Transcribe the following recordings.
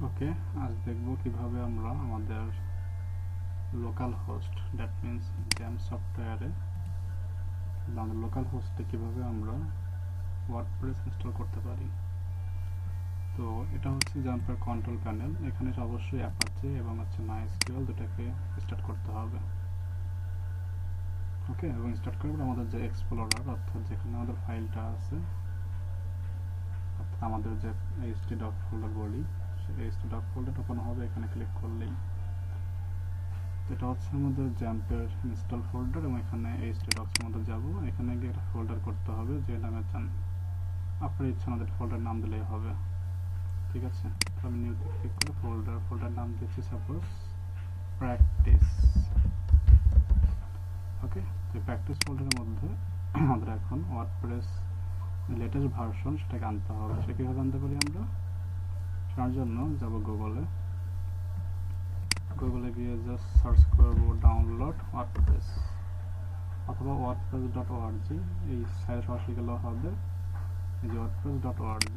ওকে, আজ দেখব কিভাবে আমরা আমাদের local host, that means xampp সফটওয়্যারে আমাদের লোকাল হোস্টে কিভাবে আমরা ওয়ার্ডপ্রেস ইনস্টল করতে পারি। তো এটা হচ্ছে xampp-এর কন্ট্রোল প্যানেল। এখানে অবশ্যই অ্যাপাচে এবং MySQL দুটাকে স্টার্ট করতে হবে। ওকে, এবং স্টার্ট করব আমাদের যে এক্সপ্লোরার, অর্থাৎ যেখানে আমাদের ফাইলটা আছে, অর্থাৎ আমাদের যে htdoc ফোল্ডার বলি, সেই htdoc ফোল্ডার ওপেন হবে এখানে ক্লিক করলেই। এটা হচ্ছে আমাদের xampp-এর ইনস্টল ফোল্ডার এবং এখানে htdocs এর মধ্যে যাব। এখানে গিয়ে একটা ফোল্ডার করতে হবে যে নামে চান, আপনার ইচ্ছা আমাদের ফোল্ডার নাম দিলেই হবে। ঠিক আছে, আমি নিউতে ক্লিক করে ফোল্ডার নাম দিচ্ছি সাপোজ প্র্যাকটিস। ওকে, তো প্র্যাকটিস ফোল্ডারের মধ্যে আমাদের এখন ওয়ার্ডপ্রেস লেটেস্ট ভার্সন সেটাকে আনতে হবে। সে কীভাবে আনতে পারি আমরা? তার জন্য যাব গুগলে গিয়ে জাস্ট সার্চ করব ডাউনলোড ওয়ার্ডপ্রেস অথবা wordpress.org। এই সাইটে সরাসরি গেলেও হবে, এই যে wordpress.org।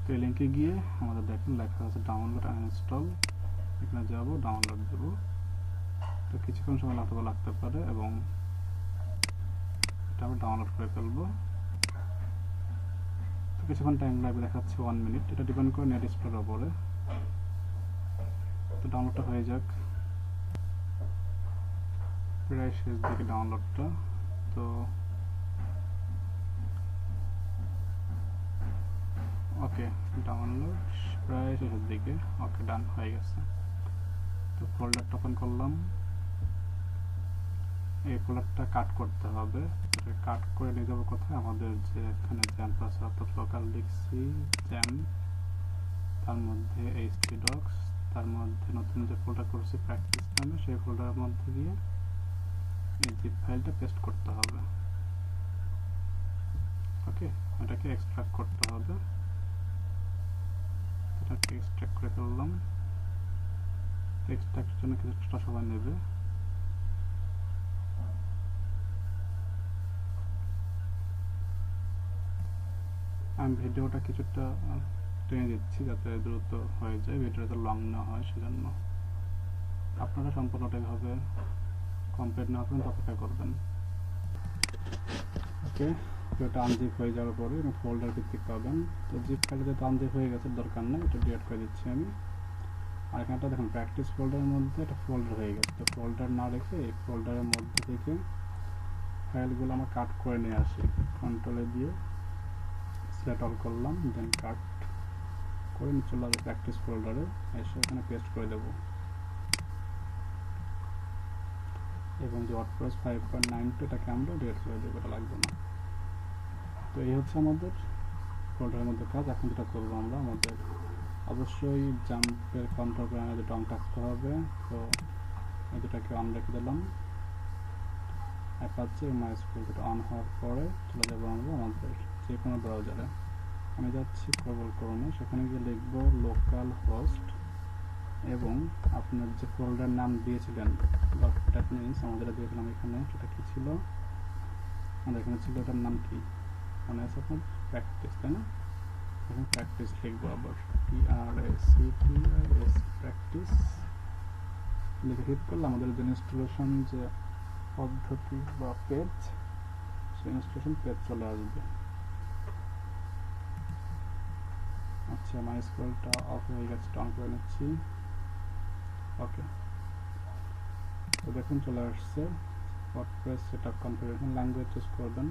তো এই লিঙ্কে গিয়ে আমাদের দেখেন লেখা আছে ডাউনলোড অ্যান্ড ইনস্টল। এখানে যাব, ডাউনলোড দেব। তো কিছুক্ষণ সময় লাগতে পারে এবং এটা আমরা ডাউনলোড করে ফেলবো। তো কিছুক্ষণ টাইম লাগবে, দেখাচ্ছে 1 মিনিট। এটা ডিপেন্ড করে নেট স্পিডের উপরে। তো ডাউনলোডটা হয়ে যাক, প্রায় শেষ দিকে ডাউনলোডটা। তো ওকে, ডাউনলোড প্রায় শেষের দিকে। ওকে, ডান হয়ে গেছে। তো ফোল্ডারটা ওপেন করলাম। এই ফোল্ডারটা কাট করতে হবে। কাট করে নিয়ে যাবো কোথায়? আমাদের যে এখানে xampp আছে, অর্থাৎ লোকাল লিখছি xampp, তার মধ্যে htdocs, তার মধ্যে নতুন যে ফোল্ডার করছি প্র্যাকটিস নামে, সেই ফোল্ডারের মধ্যে গিয়ে এই জিপ ফাইলটা পেস্ট করতে হবে। ওকে, এটাকে এক্সট্রাক্ট করতে হবে। এটাকে এক্সট্রাক্ট করে ফেললাম। এক্সট্রাক্টের জন্য কিছুটা সময় নেবে। আমি ভিডিওটা কিছুটা টেনে দিচ্ছি যাতে দ্রুত হয়ে যায়, ভিডিওটা লং না হয়, সেজন্য আপনারা সম্পূর্ণটা এভাবে কমপ্লিট না করেন অপেক্ষা করবেন। ওকে, এটা আনজিপ হয়ে যাওয়ার পরে ফোল্ডার ভিত্তিক পাবেন। তো জিপ ফাইলটা যেহেতু আনজিপ হয়ে গেছে, দরকার নেই, এটা ডিলিট করে দিচ্ছি আমি। আর এখানটা দেখুন প্র্যাকটিস ফোল্ডারের মধ্যে একটা ফোল্ডার হয়ে গেছে। তো ফোল্ডার না রেখে এই ফোল্ডারের মধ্যে থেকে ফাইলগুলো আমরা কাট করে নিয়ে আসি। কন্ট্রোলে দিয়ে সিলেক্ট অল করলাম, দেন কাট করে নিয়ে চলে আসবে প্র্যাকটিস ফোল্ডারে, এসে এখানে পেস্ট করে দেব। এবং যে ওয়ার্ডপ্রেস 5.92 এটাকে আমরা ডিলিট করে দেবো, এটা লাগবে না। তো এই হচ্ছে আমাদের ফোল্ডারের মধ্যে কাজ। এখন যেটা করবো আমরা, আমাদের অবশ্যই xampp-এর কন্ট্রোল প্যানেলে অন থাকতে হবে। তো এই দুটাকে অন রেখে দিলাম। অ্যাপাচে MySQL যেটা অন হওয়ার পরে চলে যাবো আমরা আমাদের যে কোনো ব্রাউজারে। আমি যাচ্ছি গুগল ক্রোমে, সেখানে গিয়ে লিখব লোকাল হোস্ট এবং আপনার যে ফোল্ডার নাম দিয়েছিলেন, দ্যাট মিনস আমাদের দিয়েছিলাম এখানে, সেটা কি ছিল? আমাদের এখানে ছিল, এটার নাম কি মনে আছে আপনার? প্র্যাকটিস, তাই না? এখানে প্র্যাকটিস লিখবো, আবার PRACTIS প্র্যাকটিস লিখে হিট করলে আমাদের যে ইনস্টলেশন যে পদ্ধতি বা পেজ, সেই ইনস্টলেশন পেজ চলে আসবে। আচ্ছা, MySQL-টা অফ হয়ে গেছে, অন করে নিচ্ছি। ওকে, তো দেখুন চলে আসছে WordPress setup configuration. Language choose করবেন।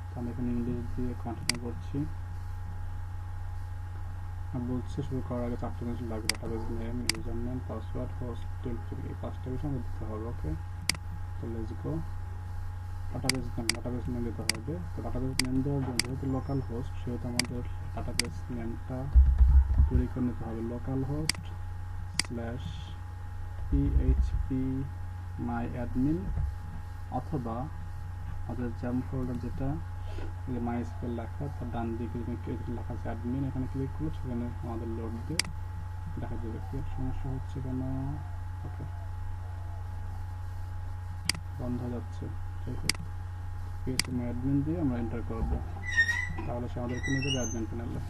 তো আমি এখানে ইংলিশ দিয়ে কন্টিনিউ করছি। আর বলছে শুরু করার আগে 4টা জিনিস লাগবে: database name, user name, password, host, এই 5টা বিষয় আমাদের দিতে হবে। ওকে, তো লেটস গো। ডাটাবেস নেম দিতে হবে। তো ডাটাবেস নেম দেওয়ার জন্য যেহেতু লোকাল হোস্ট, সেহেতু আমাদের ডাটাবেস নেমটা তৈরি করে নিতে হবে লোকাল হোস্ট /php myadmin, অথবা আমাদের xampp ফোল্ডার যেটা MySQL লেখা, তার ডান দিকে লেখা আছে অ্যাডমিন, এখানে ক্লিক করলে সেখানে আমাদের লোড দিয়ে দেখা যাবে। কি সমস্যা হচ্ছে কেন? ওকে, বন্ধ হয়ে যাচ্ছে। যাই হোক, php myadmin দিয়ে আমরা এন্টার করবো, তাহলে সে আমাদেরকে নিয়ে যাবে অ্যাডমিন প্যানেলে।